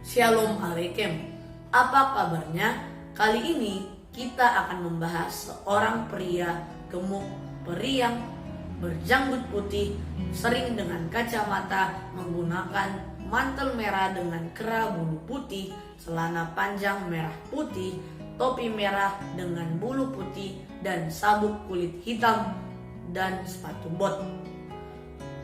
Shalom Alaikum. Apa kabarnya? Kali ini kita akan membahas seorang pria gemuk, periang, berjanggut putih, sering dengan kacamata, menggunakan mantel merah dengan kera bulu putih, celana panjang merah putih, topi merah dengan bulu putih, dan sabuk kulit hitam dan sepatu bot.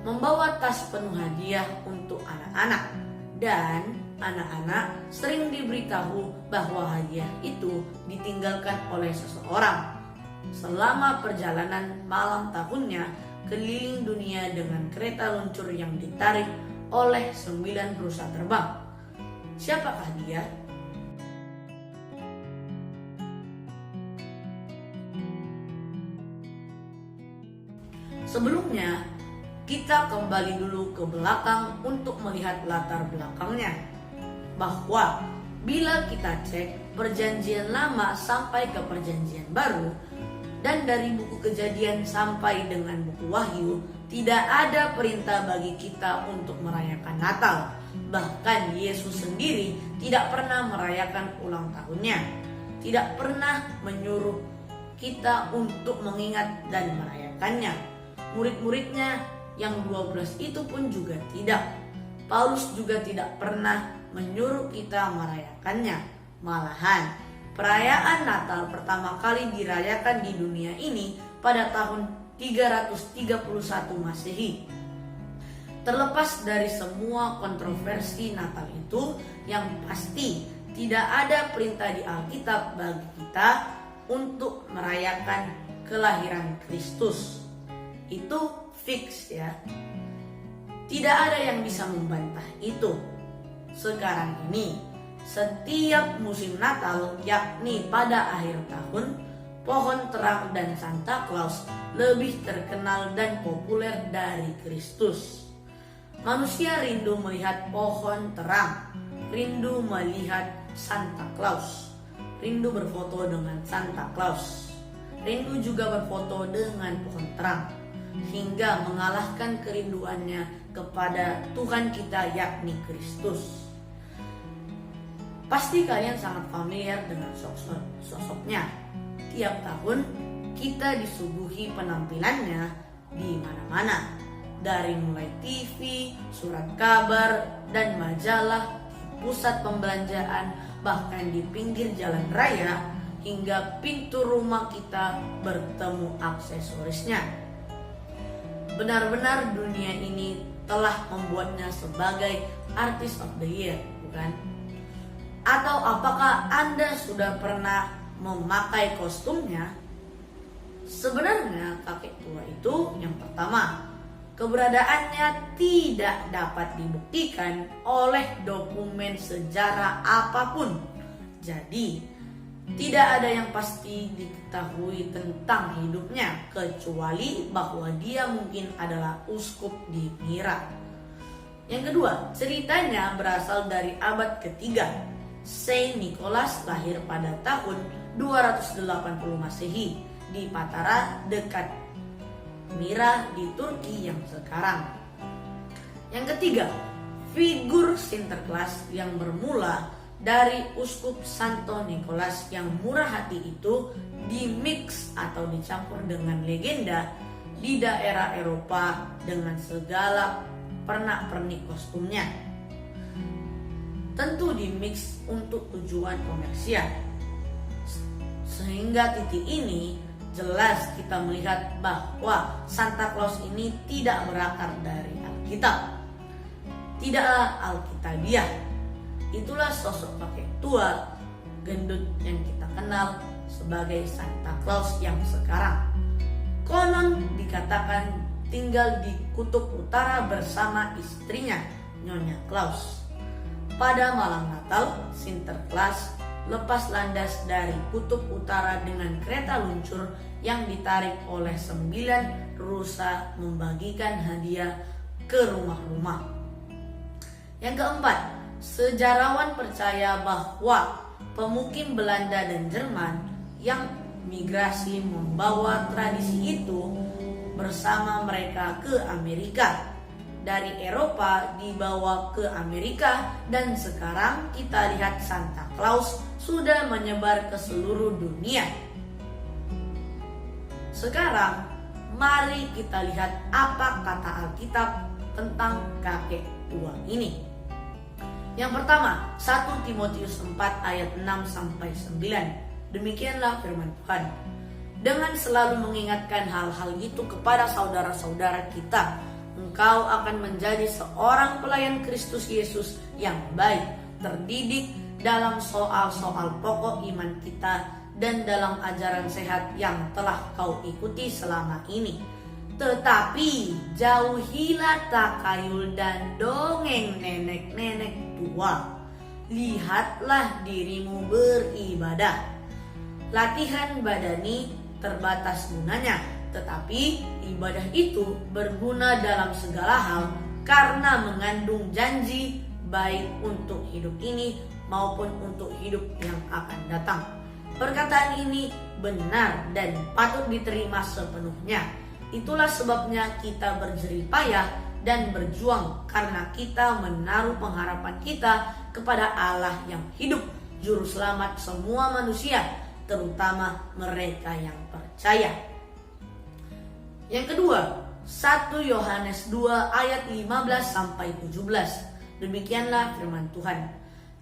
Membawa tas penuh hadiah untuk anak-anak, dan anak-anak sering diberitahu bahwa hadiah itu ditinggalkan oleh seseorang. Selama perjalanan malam tahunnya keliling dunia dengan kereta luncur yang ditarik oleh 9 rusa terbang. Siapakah dia? Sebelumnya, kita kembali dulu ke belakang untuk melihat latar belakangnya. Bahwa bila kita cek perjanjian lama sampai ke perjanjian baru, dan dari buku Kejadian sampai dengan buku Wahyu, tidak ada perintah bagi kita untuk merayakan Natal. Bahkan Yesus sendiri tidak pernah merayakan ulang tahunnya, tidak pernah menyuruh kita untuk mengingat dan merayakannya. Murid-muridnya yang 12 itu pun juga tidak. Paulus juga tidak pernah menyuruh kita merayakannya. Malahan, perayaan Natal pertama kali dirayakan di dunia ini pada tahun 331 Masehi. Terlepas dari semua kontroversi Natal itu, yang pasti tidak ada perintah di Alkitab bagi kita untuk merayakan kelahiran Kristus. Itu fix ya. Tidak ada yang bisa membantah itu. Sekarang ini, setiap musim Natal, yakni pada akhir tahun, pohon terang dan Santa Claus lebih terkenal dan populer dari Kristus. Manusia rindu melihat pohon terang, rindu melihat Santa Claus, rindu berfoto dengan Santa Claus, rindu juga berfoto dengan pohon terang, hingga mengalahkan kerinduannya kepada Tuhan kita yakni Kristus. Pasti kalian sangat familiar dengan sosoknya. Tiap tahun kita disuguhi penampilannya di mana-mana, dari mulai TV, surat kabar, dan majalah, pusat pembelanjaan, bahkan di pinggir jalan raya, hingga pintu rumah kita bertemu aksesorisnya. Benar-benar dunia ini telah membuatnya sebagai Artist of the Year, bukan? Atau apakah Anda sudah pernah memakai kostumnya? Sebenarnya kakek tua itu yang pertama, keberadaannya tidak dapat dibuktikan oleh dokumen sejarah apapun. Jadi tidak ada yang pasti diketahui tentang hidupnya, kecuali bahwa dia mungkin adalah uskup di Myra. Yang kedua, ceritanya berasal dari abad ketiga. Saint Nicholas lahir pada tahun 280 Masehi di Patara dekat Myra di Turki yang sekarang. Yang ketiga, figur Sinterklas yang bermula dari uskup Santo Nicholas yang murah hati itu dimix atau dicampur dengan legenda di daerah Eropa dengan segala pernak-pernik kostumnya. Tentu dimix untuk tujuan komersial. Sehingga titik ini jelas kita melihat bahwa Santa Claus ini tidak berakar dari Alkitab. Tidaklah Alkitabiah. Itulah sosok kakek tua gendut yang kita kenal sebagai Santa Claus yang sekarang. Konon dikatakan tinggal di kutub utara bersama istrinya, Nyonya Claus. Pada malam Natal, Sinterklas lepas landas dari kutub utara dengan kereta luncur yang ditarik oleh 9 rusa membagikan hadiah ke rumah-rumah. Yang keempat, sejarawan percaya bahwa pemukim Belanda dan Jerman yang migrasi membawa tradisi itu bersama mereka ke Amerika. dari Eropa dibawa ke Amerika, dan sekarang kita lihat Santa Claus sudah menyebar ke seluruh dunia. Sekarang mari kita lihat apa kata Alkitab tentang kakek tua ini. Yang pertama, 1 Timotius 4 ayat 6-9. Demikianlah firman Tuhan. Dengan selalu mengingatkan hal-hal itu kepada saudara-saudara kita, engkau akan menjadi seorang pelayan Kristus Yesus yang baik, terdidik dalam soal-soal pokok iman kita dan dalam ajaran sehat yang telah kau ikuti selama ini. Tetapi jauhilah takayul dan dongeng nenek-nenek tua. Lihatlah dirimu beribadah. Latihan badani terbatas gunanya, tetapi ibadah itu berguna dalam segala hal karena mengandung janji baik untuk hidup ini maupun untuk hidup yang akan datang. Perkataan ini benar dan patut diterima sepenuhnya. Itulah sebabnya kita berjerih payah dan berjuang, karena kita menaruh pengharapan kita kepada Allah yang hidup, juru selamat semua manusia, terutama mereka yang percaya. Yang kedua, 1 Yohanes 2 ayat 15-17. Demikianlah firman Tuhan.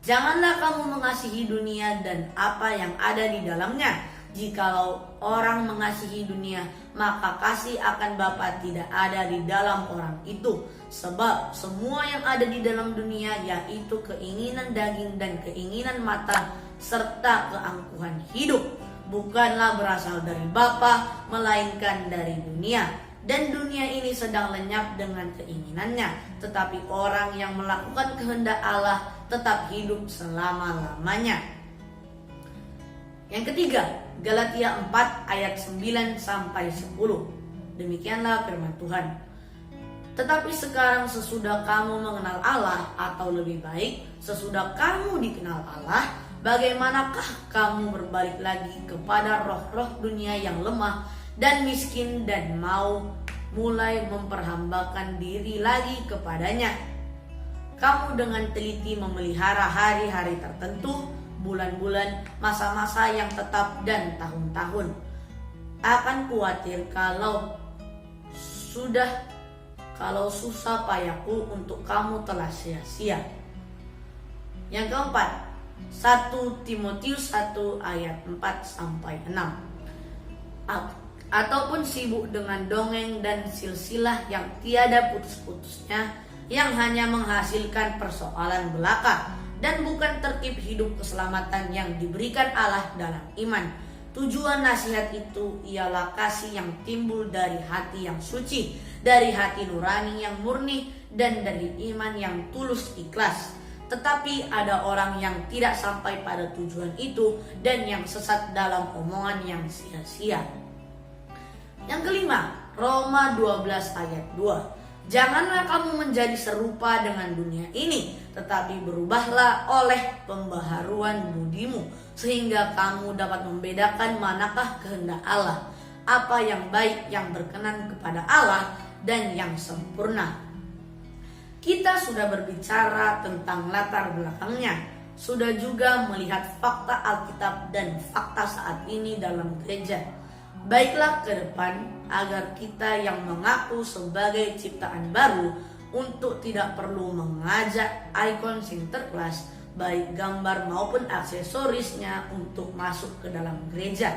Janganlah kamu mengasihi dunia dan apa yang ada di dalamnya. Jikalau orang mengasihi dunia, maka kasih akan Bapa tidak ada di dalam orang itu. Sebab semua yang ada di dalam dunia, yaitu keinginan daging dan keinginan mata, serta keangkuhan hidup, bukanlah berasal dari Bapa, melainkan dari dunia. Dan dunia ini sedang lenyap dengan keinginannya, tetapi orang yang melakukan kehendak Allah tetap hidup selama-lamanya. Yang ketiga, Galatia 4 ayat 9-10. Demikianlah firman Tuhan. Tetapi sekarang sesudah kamu mengenal Allah, atau lebih baik sesudah kamu dikenal Allah, bagaimanakah kamu berbalik lagi kepada roh-roh dunia yang lemah dan miskin dan mau mulai memperhambakan diri lagi kepadanya? Kamu dengan teliti memelihara hari-hari tertentu, bulan-bulan, masa-masa yang tetap, dan tahun-tahun. Akan khawatir kalau susah payahku untuk kamu telah sia-sia. Yang keempat, 1 Timotius 1 ayat 4-6. Ataupun sibuk dengan dongeng dan silsilah yang tiada putus-putusnya, yang hanya menghasilkan persoalan belaka dan bukan tertib hidup keselamatan yang diberikan Allah dalam iman. Tujuan nasihat itu ialah kasih yang timbul dari hati yang suci, dari hati nurani yang murni, dan dari iman yang tulus ikhlas. Tetapi ada orang yang tidak sampai pada tujuan itu dan yang sesat dalam omongan yang sia-sia. Yang kelima, Roma 12 ayat 2. Janganlah kamu menjadi serupa dengan dunia ini, tetapi berubahlah oleh pembaharuan budimu, sehingga kamu dapat membedakan manakah kehendak Allah, apa yang baik, yang berkenan kepada Allah, dan yang sempurna. Kita sudah berbicara tentang latar belakangnya, sudah juga melihat fakta Alkitab dan fakta saat ini dalam gereja. Baiklah ke depan agar kita yang mengaku sebagai ciptaan baru untuk tidak perlu mengajak ikon Sinterklas, baik gambar maupun aksesorisnya, untuk masuk ke dalam gereja.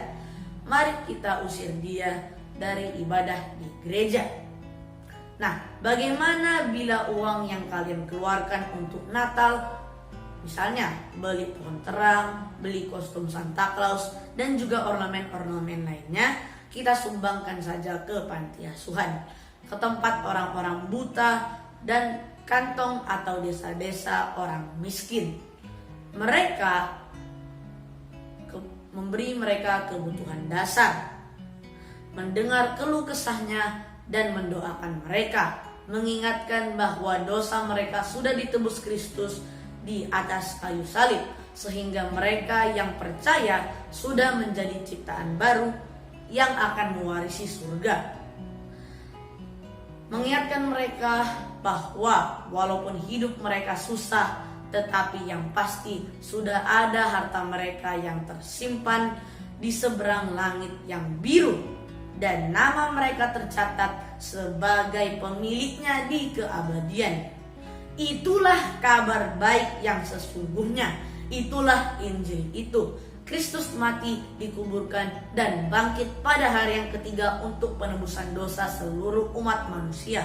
Mari kita usir dia dari ibadah di gereja. Nah, bagaimana bila uang yang kalian keluarkan untuk Natal, misalnya beli pohon terang, beli kostum Santa Claus, dan juga ornamen-ornamen lainnya, kita sumbangkan saja ke panti asuhan, ke tempat orang-orang buta, dan kantong atau desa-desa orang miskin. Mereka memberi mereka kebutuhan dasar, mendengar keluh kesahnya, dan mendoakan mereka, mengingatkan bahwa dosa mereka sudah ditebus Kristus di atas kayu salib, sehingga mereka yang percaya sudah menjadi ciptaan baru yang akan mewarisi surga. mengingatkan mereka bahwa walaupun hidup mereka susah, tetapi yang pasti sudah ada harta mereka yang tersimpan di seberang langit yang biru, dan nama mereka tercatat sebagai pemiliknya di keabadian. Itulah kabar baik yang sesungguhnya. Itulah Injil itu. Kristus mati, dikuburkan, dan bangkit pada hari yang ketiga untuk penebusan dosa seluruh umat manusia.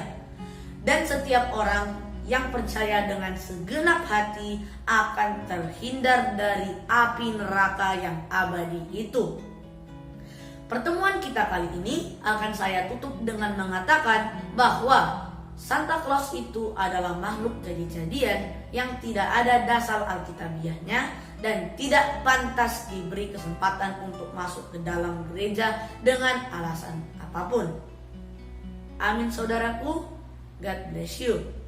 Dan setiap orang yang percaya dengan segenap hati akan terhindar dari api neraka yang abadi itu. Pertemuan kita kali ini akan saya tutup dengan mengatakan bahwa Santa Claus itu adalah makhluk jadi-jadian yang tidak ada dasar alkitabiahnya dan tidak pantas diberi kesempatan untuk masuk ke dalam gereja dengan alasan apapun. Amin saudaraku, God bless you.